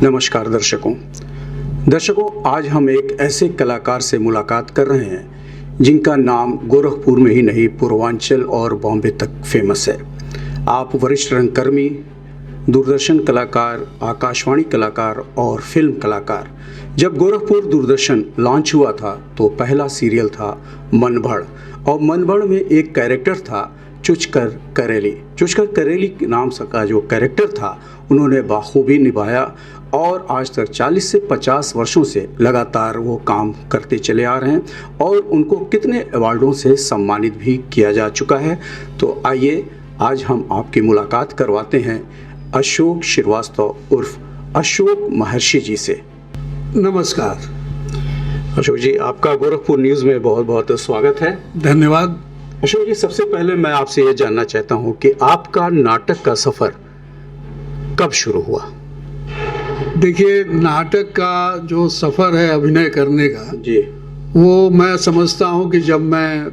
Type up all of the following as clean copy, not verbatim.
नमस्कार दर्शकों, आज हम एक ऐसे कलाकार से मुलाकात कर रहे हैं जिनका नाम गोरखपुर में ही नहीं पूर्वांचल और बॉम्बे तक फेमस है। आप वरिष्ठ रंगकर्मी, दूरदर्शन कलाकार, आकाशवाणी कलाकार और फिल्म कलाकार। जब गोरखपुर दूरदर्शन लॉन्च हुआ था तो पहला सीरियल था मनभड़, और मनभड़ में एक कैरेक्टर था चुचकर करेली। चुचकर करेली के नाम का जो कैरेक्टर था उन्होंने बाखूबी निभाया और आज तक 40 से 50 वर्षों से लगातार वो काम करते चले आ रहे हैं और उनको कितने अवार्डों से सम्मानित भी किया जा चुका है। तो आइए आज हम आपकी मुलाकात करवाते हैं अशोक श्रीवास्तव उर्फ अशोक महर्षि जी से। नमस्कार अशोक जी, आपका गोरखपुर न्यूज़ में बहुत बहुत स्वागत है। धन्यवाद। अशोक जी, सबसे पहले मैं आपसे ये जानना चाहता हूँ कि आपका नाटक का सफ़र कब शुरू हुआ? देखिए, नाटक का जो सफ़र है अभिनय करने का जी, वो मैं समझता हूँ कि जब मैं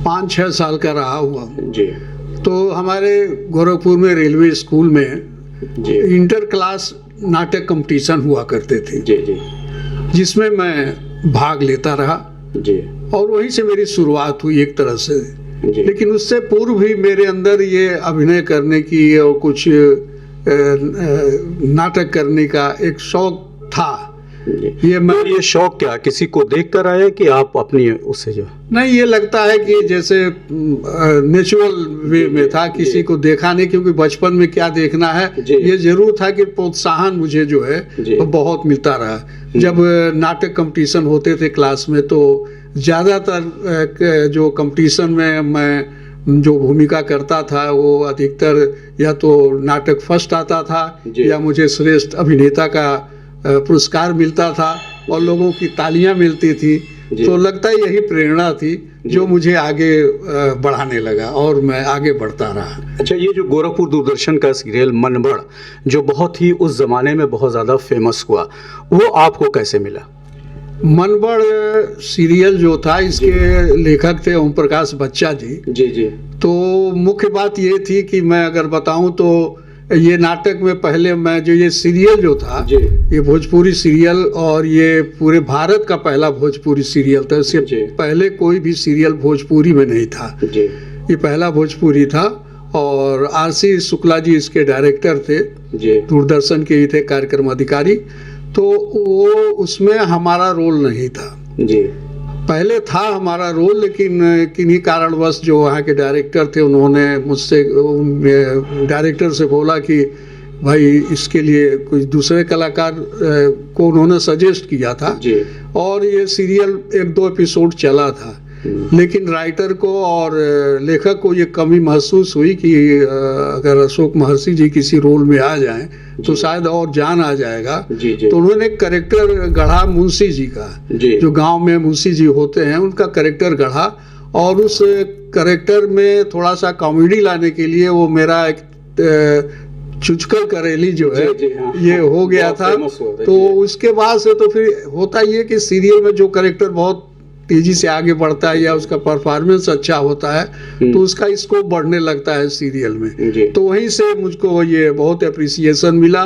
5-6 साल का रहा हुआ हूँ जी, तो हमारे गोरखपुर में रेलवे स्कूल में जी, इंटर क्लास नाटक कंपटीशन हुआ करते थे, जी, जी, जिसमें मैं भाग लेता रहा जी, और वहीं से मेरी शुरुआत हुई एक तरह से। जी, लेकिन उससे पूर्व भी मेरे अंदर ये अभिनय करने की और कुछ नाटक करने का एक शौक था। जी। ये शौक क्या किसी को देख कर आया कि आप अपनी उससे जो? नहीं, ये लगता है कि जैसे नेचुरल वे में था, किसी को देखा नहीं, क्योंकि बचपन में क्या देखना है ये जरूर था कि प्रोत्साहन मुझे जो है वो बहुत मिलता रहा। जब नाटक कंपटीशन होते थे क्लास में तो ज़्यादातर जो कंपटीशन में मैं जो भूमिका करता था वो अधिकतर या तो नाटक फर्स्ट आता था या मुझे श्रेष्ठ अभिनेता का पुरस्कार मिलता था और लोगों की तालियां मिलती थी। तो लगता है यही प्रेरणा थी जो मुझे आगे बढ़ाने लगा और मैं आगे बढ़ता रहा। अच्छा, ये जो गोरखपुर दूरदर्शन का सीरियल मनभड़ जो बहुत ही उस जमाने में बहुत ज़्यादा फेमस हुआ, वो आपको कैसे मिला? मनभड़ सीरियल जो था, इसके लेखक थे ओम प्रकाश बच्चा जी। जी, जी। तो मुख्य बात ये थी कि मैं अगर बताऊं तो ये नाटक में पहले मैं जो ये सीरियल जो था ये भोजपुरी सीरियल और ये पूरे भारत का पहला भोजपुरी सीरियल था। इससे पहले कोई भी सीरियल भोजपुरी में नहीं था, ये पहला भोजपुरी था। और आर.सी. शुक्ला जी इसके डायरेक्टर थे, दूरदर्शन के ही थे कार्यक्रम अधिकारी। तो वो उसमें हमारा रोल नहीं था जी। पहले था हमारा रोल, लेकिन किन्हीं कारणवश जो वहाँ के डायरेक्टर थे उन्होंने मुझसे डायरेक्टर से बोला कि भाई इसके लिए कुछ दूसरे कलाकार को उन्होंने सजेस्ट किया था जी। और ये सीरियल 1-2 एपिसोड चला था, लेकिन राइटर को और लेखक को ये कमी महसूस हुई कि अगर अशोक महर्षि जी किसी रोल में आ जाएं तो शायद और जान आ जाएगा। तो उन्होंने कैरेक्टर गढ़ा मुंशी जी का, जो गांव में मुंशी जी होते हैं उनका कैरेक्टर गढ़ा, और उस कैरेक्टर में थोड़ा सा कॉमेडी लाने के लिए वो मेरा एक चुचकर करेली जो है ये हो गया था। तो उसके बाद से तो फिर होता ये कि सीरियल में जो कैरेक्टर बहुत तेजी से आगे बढ़ता है या उसका परफॉर्मेंस अच्छा होता है तो उसका स्कोप बढ़ने लगता है सीरियल में। तो वहीं से मुझको ये बहुत अप्रिसिएशन मिला।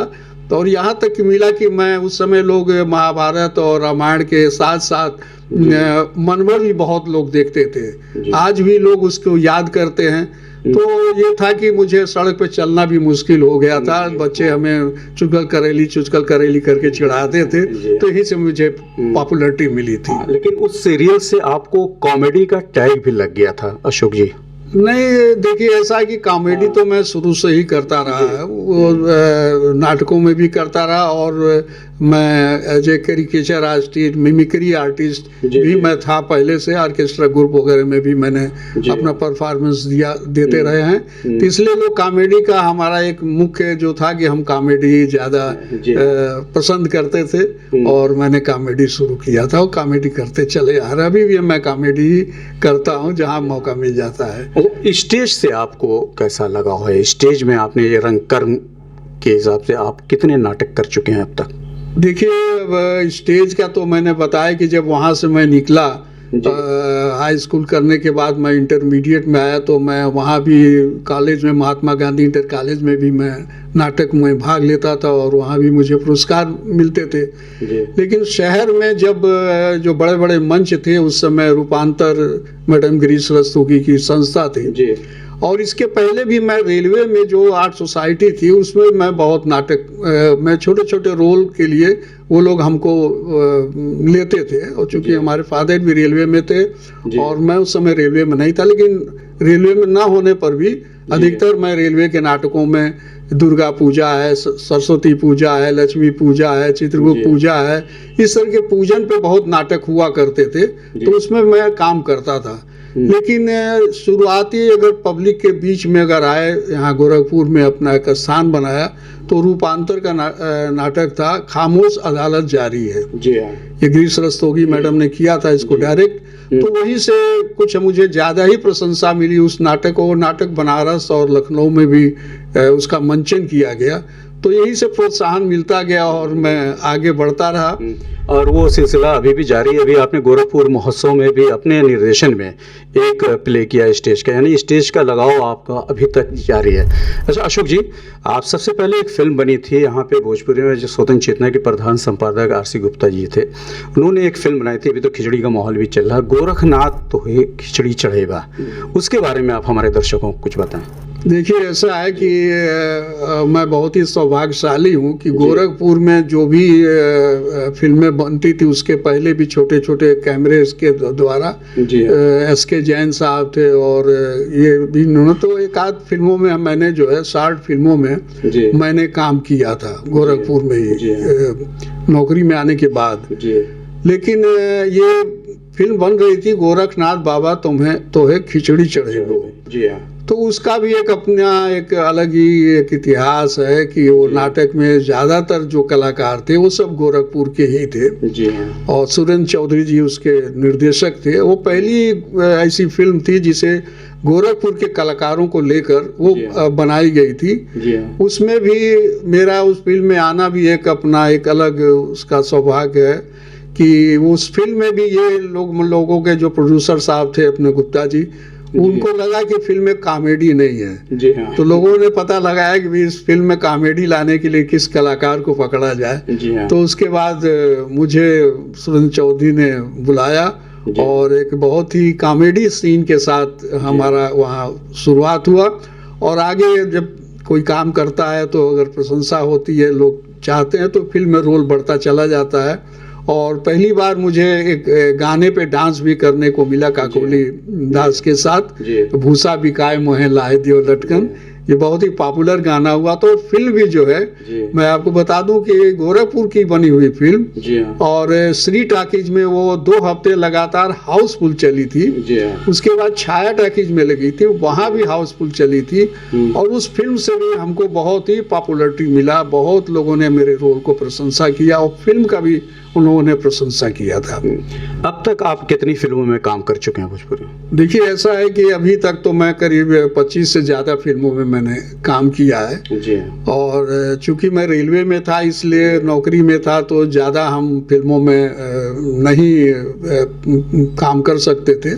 तो और यहाँ तक मिला कि मैं उस समय लोग महाभारत और रामायण के साथ साथ मनभड़ भी बहुत लोग देखते थे, आज भी लोग उसको याद करते हैं। तो ये था कि मुझे सड़क पे चलना भी मुश्किल हो गया था, बच्चे हमें चुचकल करेली करके चिढ़ाते थे, तो यही से मुझे पॉपुलैरिटी मिली थी। लेकिन उस सीरियल से आपको कॉमेडी का टैग भी लग गया था अशोक जी? नहीं, देखिए ऐसा है कि कॉमेडी तो मैं शुरू से ही करता रहा है, वो नाटकों में भी करता रहा और मैं as a caricature artist, mimicry artist भी मैं था पहले से। ऑर्केस्ट्रा ग्रुप वगैरह में भी मैंने अपना परफॉर्मेंस देते रहे हैं। तो इसलिए लोग कॉमेडी का हमारा एक मुख्य जो था कि हम कॉमेडी ज़्यादा पसंद करते थे और मैंने कॉमेडी शुरू किया था और कॉमेडी करते चले आ रहे। अभी भी मैं कॉमेडी करता हूँ जहाँ मौका मिल जाता है। स्टेज से आपको कैसा लगा है? स्टेज में आपने ये रंगकर्म के हिसाब से आप कितने नाटक कर चुके हैं अब तक? देखिए, स्टेज का तो मैंने बताया कि जब वहाँ से मैं निकला हाई स्कूल करने के बाद मैं इंटरमीडिएट में आया तो मैं वहाँ भी कॉलेज में महात्मा गांधी इंटर कॉलेज में भी मैं नाटक में भाग लेता था और वहाँ भी मुझे पुरस्कार मिलते थे। लेकिन शहर में जब जो बड़े बड़े मंच थे उस समय रूपांतर मैडम गिरीश रस्तोगी की संस्था थी और इसके पहले भी मैं रेलवे में जो आर्ट सोसाइटी थी उसमें मैं बहुत नाटक मैं छोटे छोटे रोल के लिए वो लोग हमको लेते थे और चूंकि हमारे फादर भी रेलवे में थे और मैं उस समय रेलवे में नहीं था, लेकिन रेलवे में ना होने पर भी अधिकतर मैं रेलवे के नाटकों में दुर्गा पूजा है, सरस्वती पूजा है, लक्ष्मी पूजा है, चित्रगुप्त पूजा है, इस तरह के पूजन पे बहुत नाटक हुआ करते थे तो उसमें मैं काम करता था। लेकिन शुरुआती अगर पब्लिक के बीच में अगर आए यहाँ गोरखपुर में अपना एक स्थान बनाया तो रूपांतर का नाटक था खामोश अदालत जारी है। ये गिरीश रस्तोगी मैडम ने किया था इसको डायरेक्ट, तो वहीं से कुछ मुझे ज़्यादा ही प्रशंसा मिली उस नाटक को। नाटक बनारस और लखनऊ में भी उसका मंचन किया गया तो यही से प्रोत्साहन मिलता गया और मैं आगे बढ़ता रहा और वो सिलसिला अभी भी जारी है। अभी आपने गोरखपुर महोत्सव में भी अपने निर्देशन में एक प्ले किया स्टेज का, यानी स्टेज का लगाव आपका अभी तक जारी है। अच्छा अशोक जी, आप सबसे पहले एक फिल्म बनी थी यहाँ पे भोजपुरी में जो स्वतंत्र चेतना के प्रधान संपादक आर.सी. गुप्ता जी थे, उन्होंने एक फिल्म बनाई थी, अभी तो खिचड़ी का माहौल भी चल रहा है, गोरखनाथ तो है खिचड़ी चढ़ेगा, उसके बारे में आप हमारे दर्शकों को कुछ बताएं। देखिए ऐसा है कि मैं बहुत ही सौभाग्यशाली हूँ कि गोरखपुर में जो भी फिल्में बनती थी उसके पहले भी छोटे छोटे कैमरे के द्वारा एस.के. जैन साहब थे और ये भी उन्होंने तो एक आध फिल्मों में मैंने जो है शॉर्ट फिल्मों में मैंने काम किया था गोरखपुर में ही नौकरी में आने के बाद। लेकिन ये फिल्म बन रही थी गोरखनाथ बाबा तुम्हें तो है खिचड़ी चढ़ेगा, तो उसका भी एक अपना एक अलग ही एक इतिहास है कि वो नाटक में ज़्यादातर जो कलाकार थे वो सब गोरखपुर के ही थे और सुरेंद्र चौधरी जी उसके निर्देशक थे। वो पहली ऐसी फिल्म थी जिसे गोरखपुर के कलाकारों को लेकर वो बनाई गई थी। उसमें भी मेरा उस फिल्म में आना भी एक अपना एक अलग उसका सौभाग्य है कि उस फिल्म में भी ये लोगों के जो प्रोड्यूसर साहब थे अपने गुप्ता जी, उनको लगा कि फिल्म में कॉमेडी नहीं है, तो लोगों ने पता लगाया कि इस फिल्म में कॉमेडी लाने के लिए किस कलाकार को पकड़ा जाए। तो उसके बाद मुझे सुरेंद्र चौधरी ने बुलाया और एक बहुत ही कॉमेडी सीन के साथ हमारा वहाँ शुरुआत हुआ और आगे जब कोई काम करता है तो अगर प्रशंसा होती है, लोग चाहते हैं, तो फिल्म में रोल बढ़ता चला जाता है। और पहली बार मुझे एक गाने पे डांस भी करने को मिला काकोली दास के साथ, भूसा बिकाए मोहे लाए दियो लटकन, ये बहुत ही पॉपुलर गाना हुआ। तो फिल्म भी जो है मैं आपको बता दूं कि गोरखपुर की बनी हुई फिल्म और श्री टाकीज में वो 2 हफ्ते लगातार हाउसफुल चली थी। उसके बाद छाया टाकीज में लगी थी, वहाँ भी हाउसफुल चली थी और उस फिल्म से भी हमको बहुत ही पॉपुलरिटी मिला, बहुत लोगों ने मेरे रोल को प्रशंसा किया और फिल्म का भी उन्होंने प्रशंसा किया था। अब तक आप कितनी फिल्मों में काम कर चुके हैं भोजपुरी? देखिए ऐसा है कि अभी तक तो मैं करीब 25 से ज़्यादा फिल्मों में मैंने काम किया है और चूंकि मैं रेलवे में था इसलिए नौकरी में था तो ज़्यादा हम फिल्मों में नहीं काम कर सकते थे।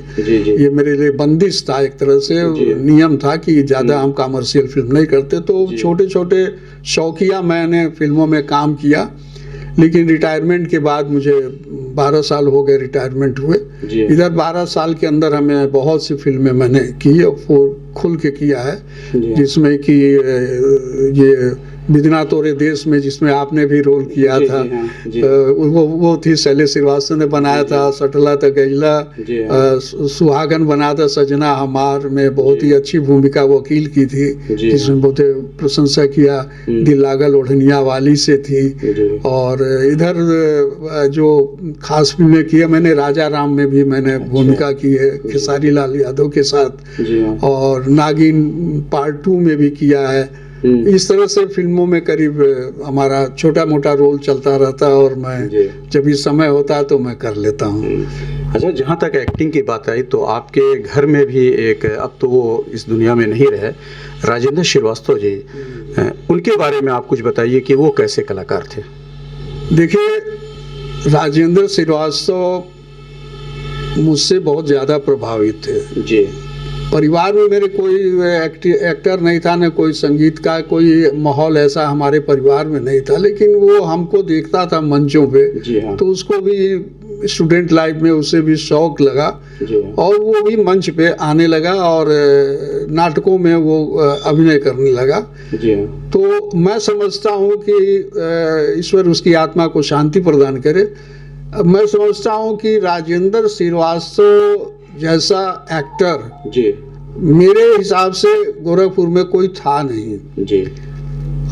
ये मेरे लिए बंदिश था, एक तरह से नियम था कि ज़्यादा हम कमर्शियल फिल्म नहीं करते, तो छोटे छोटे शौकिया मैंने फिल्मों में काम किया। लेकिन रिटायरमेंट के बाद मुझे 12 साल हो गए रिटायरमेंट हुए। इधर 12 साल के अंदर हमें बहुत सी फिल्में मैंने की और खुल के किया है, जिसमें कि ये बिदना तोरे देश में जिसमें आपने भी रोल किया था, वो थी शैलेश श्रीवास्तव ने बनाया था। सटला तगैला सुहागन बना था सजना हमार में बहुत ही अच्छी भूमिका वकील की थी, जिसमें बहुत प्रशंसा किया। दिल लागल ओढ़निया वाली से थी और इधर जो खास फिल्में की है मैंने राजा राम में भी मैंने भूमिका की है खेसारी लाल यादव के साथ और नागिन पार्ट 2 में भी किया है। इस तरह से फिल्मों में करीब हमारा छोटा मोटा रोल चलता रहता है और मैं जब भी समय होता है तो मैं कर लेता हूँ। अच्छा, जहाँ तक एक्टिंग की बात आई तो आपके घर में भी एक, अब तो वो इस दुनिया में नहीं रहे, राजेंद्र श्रीवास्तव जी, उनके बारे में आप कुछ बताइए कि वो कैसे कलाकार थे? देखिए राजेंद्र श्रीवास्तव मुझसे बहुत ज़्यादा प्रभावित थे। जी। परिवार में मेरे कोई एक्टर नहीं था, न कोई संगीत का कोई माहौल ऐसा हमारे परिवार में नहीं था, लेकिन वो हमको देखता था मंचों पे। जी हाँ। तो उसको भी स्टूडेंट लाइफ में उसे भी शौक लगा। जी। और वो भी मंच पे आने लगा और नाटकों में वो अभिनय करने लगा। जी। तो मैं समझता हूँ कि ईश्वर उसकी आत्मा को शांति प्रदान करे। मैं समझता हूँ कि राजेंद्र श्रीवास्तव जैसा एक्टर जी मेरे हिसाब से गोरखपुर में कोई था नहीं। जी।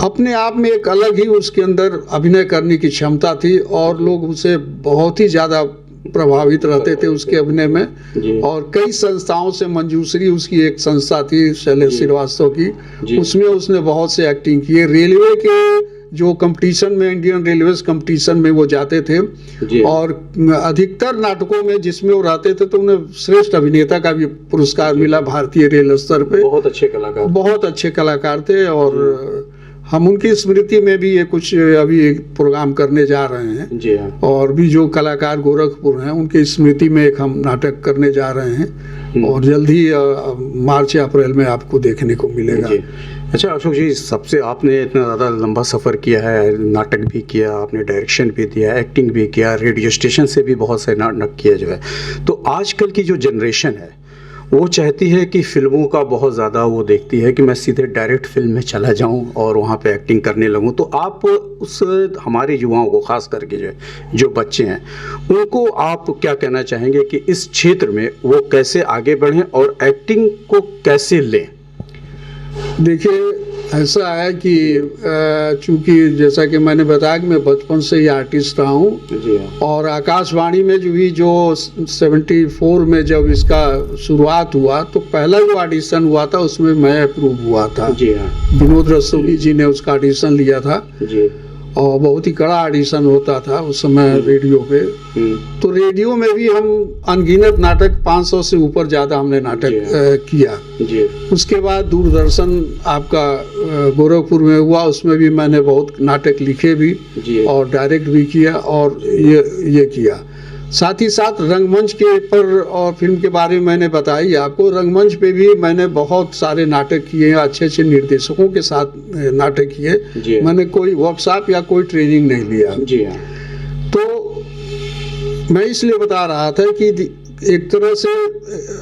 अपने आप में एक अलग ही उसके अंदर अभिनय करने की क्षमता थी और लोग उसे बहुत ही ज़्यादा प्रभावित रहते थे उसके अभिनय में। और कई संस्थाओं से, मंजूश्री उसकी एक संस्था थी शैलेश श्रीवास्तव की, उसमें उसने बहुत से एक्टिंग किए। रेलवे के जो कंपटीशन में, इंडियन रेलवेज कंपटीशन में वो जाते थे और अधिकतर नाटकों में जिसमें वो रहते थे तो उन्हें श्रेष्ठ अभिनेता का भी पुरस्कार मिला भारतीय रेल स्तर पे। बहुत अच्छे कलाकार थे और हम उनकी स्मृति में भी ये कुछ अभी एक प्रोग्राम करने जा रहे हैं। जी हाँ। और भी जो कलाकार गोरखपुर हैं उनकी स्मृति में एक हम नाटक करने जा रहे हैं और जल्द ही मार्च या अप्रैल में आपको देखने को मिलेगा। अच्छा अशोक जी, सबसे आपने इतना ज़्यादा लंबा सफ़र किया है, नाटक भी किया, आपने डायरेक्शन भी दिया, एक्टिंग भी किया, रेडियो स्टेशन से भी बहुत से नाटक किया जो है। तो आजकल की जो जनरेशन है वो चाहती है कि फिल्मों का बहुत ज़्यादा वो देखती है कि मैं सीधे डायरेक्ट फिल्म में चला जाऊं और वहाँ पे एक्टिंग करने लगूं। तो आप उस हमारे युवाओं को, ख़ास करके जो बच्चे हैं, उनको आप क्या कहना चाहेंगे कि इस क्षेत्र में वो कैसे आगे बढ़ें और एक्टिंग को कैसे लें? देखिए, ऐसा है कि चूँकि जैसा कि मैंने बताया कि मैं बचपन से ही आर्टिस्ट रहा हूँ और आकाशवाणी में जो 74 में जब इसका शुरुआत हुआ तो पहला जो ऑडिशन हुआ था उसमें मैं अप्रूव हुआ था। जी हाँ। विनोद रस्तोगी जी ने उसका ऑडिशन लिया था। जी। और बहुत ही कड़ा ऑडिशन होता था उस समय रेडियो पे। तो रेडियो में भी हम अनगिनत नाटक, 500 से ऊपर ज़्यादा हमने नाटक किया। जी। उसके बाद दूरदर्शन आपका गोरखपुर में हुआ, उसमें भी मैंने बहुत नाटक लिखे भी और डायरेक्ट भी किया और ये किया। साथ ही साथ रंगमंच के पर और फिल्म के बारे में मैंने बताई आपको, रंगमंच पे भी मैंने बहुत सारे नाटक किए, अच्छे अच्छे निर्देशकों के साथ नाटक किए। मैंने कोई वर्कशॉप या कोई ट्रेनिंग नहीं लिया। जी हाँ। तो मैं इसलिए बता रहा था कि एक तरह से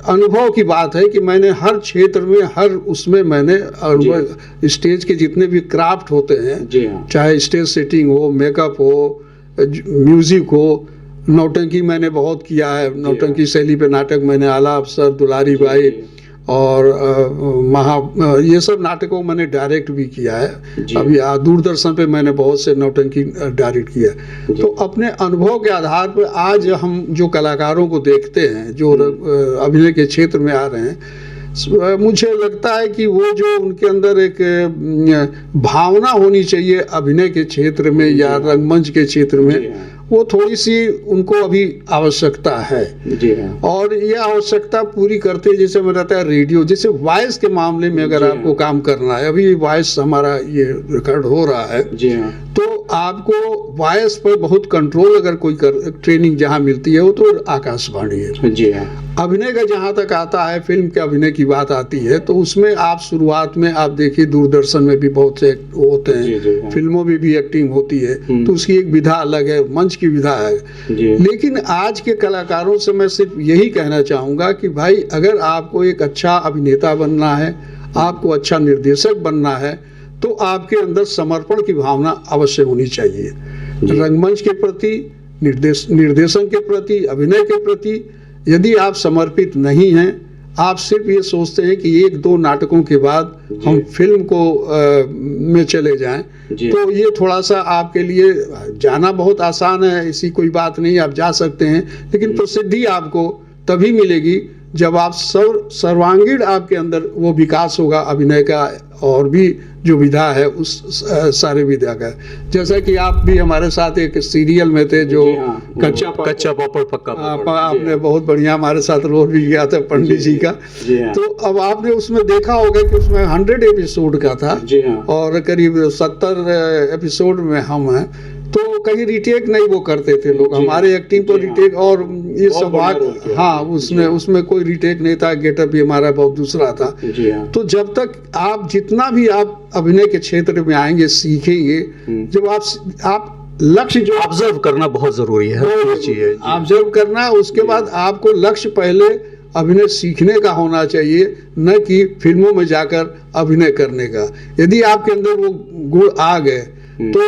अनुभव की बात है कि मैंने हर क्षेत्र में, हर उसमें मैंने स्टेज के जितने भी क्राफ्ट होते हैं, चाहे स्टेज सेटिंग हो, मेकअप हो, म्यूजिक हो, नौटंकी मैंने बहुत किया है। नौटंकी शैली पे नाटक मैंने आला अफसर, दुलारी बाई और ये सब नाटकों मैंने डायरेक्ट भी किया है। अभी दूरदर्शन पे मैंने बहुत से नौटंकी डायरेक्ट किया। तो अपने अनुभव के आधार पर आज हम जो कलाकारों को देखते हैं जो अभिनय के क्षेत्र में आ रहे हैं, मुझे लगता है कि वो जो उनके अंदर एक भावना होनी चाहिए अभिनय के क्षेत्र में या रंगमंच के क्षेत्र में, वो थोड़ी सी उनको अभी आवश्यकता है। जी हाँ। और ये आवश्यकता पूरी करते जैसे मैं रहता है रेडियो, जैसे वॉइस के मामले में अगर आपको काम करना है, अभी वॉइस हमारा ये रिकॉर्ड हो रहा है। जी हाँ। तो आपको वॉइस पर बहुत कंट्रोल अगर कोई ट्रेनिंग जहाँ मिलती है वो तो आकाशवाणी है। जी हाँ। अभिनय का जहाँ तक आता है, फिल्म के अभिनय की बात आती है तो उसमें आप शुरुआत में आप देखिए दूरदर्शन में भी बहुत से होते हैं, फिल्मों में भी एक्टिंग होती है, तो उसकी एक विधा अलग है, मंच की विधा है। लेकिन आज के कलाकारों से मैं सिर्फ यही कहना चाहूँगा कि भाई अगर आपको एक अच्छा अभिनेता बनना है, आपको अच्छा निर्देशक बनना है, तो आपके अंदर समर्पण की भावना अवश्य होनी चाहिए। रंगमंच के प्रति, निर्देशन के प्रति, अभिनय के प्रति यदि आप समर्पित नहीं हैं, आप सिर्फ ये सोचते हैं कि 1-2 नाटकों के बाद हम फिल्म को में चले जाएं, तो ये थोड़ा सा आपके लिए जाना बहुत आसान है, ऐसी कोई बात नहीं, आप जा सकते हैं, लेकिन प्रसिद्धि आपको तभी मिलेगी जब आप सर्वांगीण आपके अंदर वो विकास होगा अभिनय का और भी जो विधा है उस सारे विधा का। जैसा कि आप भी हमारे साथ एक सीरियल में थे जो कच्चा पापड़ पक्का पापड़, आपने बहुत बढ़िया हमारे साथ रोल भी किया था पंडित जी का। तो अब आपने उसमें देखा होगा कि उसमें 100 एपिसोड का था और करीब 70 एपिसोड में हम हैं। तो कहीं रिटेक नहीं वो करते थे लोग, हमारे एक्टिंग को रिटेक और ये सब बात, हाँ उसमें कोई रिटेक नहीं था, गेटअप भी हमारा बहुत दूसरा था। तो जब तक आप जितना भी आप अभिनय के क्षेत्र में आएंगे, सीखेंगे, जब आप लक्ष्य जो ऑब्जर्व करना बहुत जरूरी है, ऑब्जर्व करना, उसके बाद आपको लक्ष्य पहले अभिनय सीखने का होना चाहिए, न कि फिल्मों में जाकर अभिनय करने का। यदि आपके अंदर वो गुण आ गए तो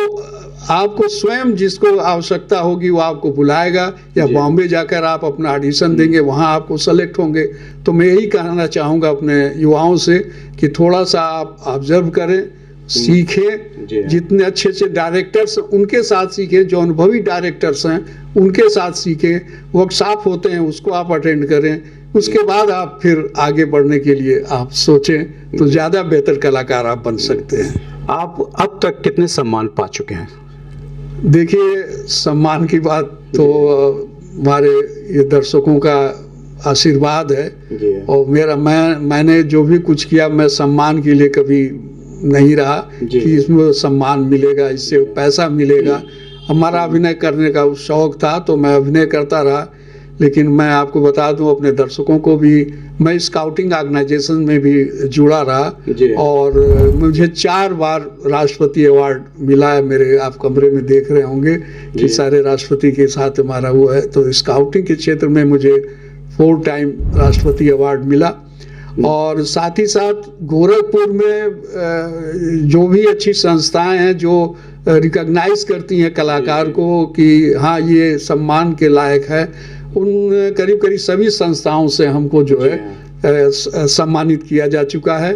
आपको स्वयं जिसको आवश्यकता होगी वो आपको बुलाएगा, या बॉम्बे जाकर आप अपना ऑडिशन देंगे, वहाँ आपको सेलेक्ट होंगे। तो मैं यही कहना चाहूँगा अपने युवाओं से कि थोड़ा सा आप ऑब्जर्व करें, सीखें, जितने अच्छे अच्छे डायरेक्टर्स उनके साथ सीखें, जो अनुभवी डायरेक्टर्स हैं उनके साथ सीखें, वर्कशॉप होते हैं उसको आप अटेंड करें, उसके बाद आप फिर आगे बढ़ने के लिए आप सोचें, तो ज़्यादा बेहतर कलाकार आप बन सकते हैं। आप अब तक कितने सम्मान पा चुके हैं? देखिए, सम्मान की बात तो हमारे ये दर्शकों का आशीर्वाद है, और मैंने जो भी कुछ किया, मैं सम्मान के लिए कभी नहीं रहा कि इसमें सम्मान मिलेगा, इससे पैसा मिलेगा। हमारा अभिनय करने का शौक था तो मैं अभिनय करता रहा। लेकिन मैं आपको बता दूं, अपने दर्शकों को भी, मैं स्काउटिंग ऑर्गेनाइजेशन में भी जुड़ा रहा, और मुझे 4 बार राष्ट्रपति अवार्ड मिला है। मेरे आप कमरे में देख रहे होंगे कि सारे राष्ट्रपति के साथ हमारा वो है। तो स्काउटिंग के क्षेत्र में मुझे 4 टाइम राष्ट्रपति अवार्ड मिला। और साथ ही साथ गोरखपुर में जो भी अच्छी संस्थाएं हैं जो रिकॉग्नाइज करती हैं कलाकार को कि हाँ ये सम्मान के लायक है, उन करीब करीब सभी संस्थाओं से हमको जो है सम्मानित किया जा चुका है।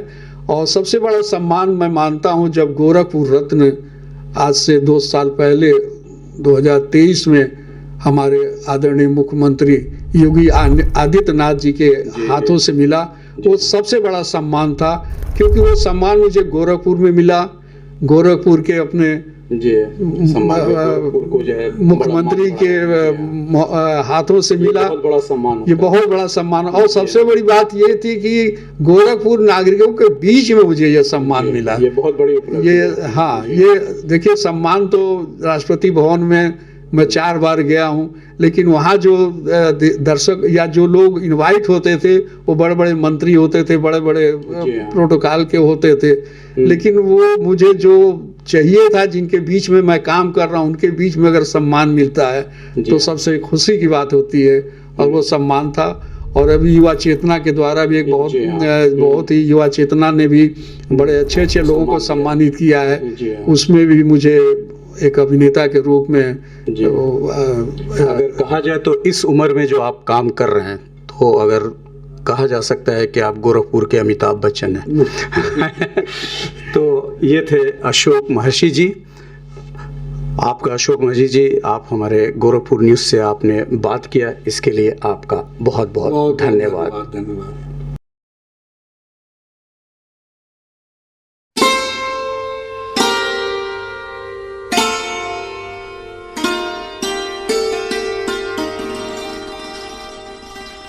और सबसे बड़ा सम्मान मैं मानता हूँ, जब गोरखपुर रत्न आज से 2 साल पहले 2023 में हमारे आदरणीय मुख्यमंत्री योगी आदित्यनाथ जी के हाथों से मिला, वो सबसे बड़ा सम्मान था। क्योंकि वो सम्मान मुझे गोरखपुर में मिला, गोरखपुर के अपने मुख्यमंत्री के हाथों से मिला। ये बहुत बड़ा सम्मान। और सबसे बड़ी बात ये थी कि गोरखपुर नागरिकों के बीच में मुझे ये सम्मान मिला। ये बहुत बड़ी उपलब्धि है। हाँ, ये देखिए, सम्मान तो राष्ट्रपति भवन में मैं 4 बार गया हूँ, लेकिन वहाँ जो दर्शक या जो लोग इनवाइट होते थे वो बड़े बड़े मंत्री होते थे, बड़े बड़े प्रोटोकॉल के होते थे। लेकिन वो मुझे जो चाहिए था, जिनके बीच में मैं काम कर रहा हूँ, उनके बीच में अगर सम्मान मिलता है तो सबसे खुशी की बात होती है। और वो सम्मान था। और अभी युवा चेतना के द्वारा भी एक बहुत ही युवा चेतना ने भी बड़े अच्छे अच्छे लोगों को सम्मानित किया है। उसमें भी मुझे एक अभिनेता के रूप में अगर कहा जाए तो इस उम्र में जो आप काम कर रहे हैं, तो अगर कहा जा सकता है कि आप गोरखपुर के अमिताभ बच्चन हैं। तो ये थे अशोक महर्षि जी। आपका अशोक महर्षि जी, आप हमारे गोरखपुर न्यूज़ से आपने बात किया, इसके लिए आपका बहुत बहुत धन्यवाद।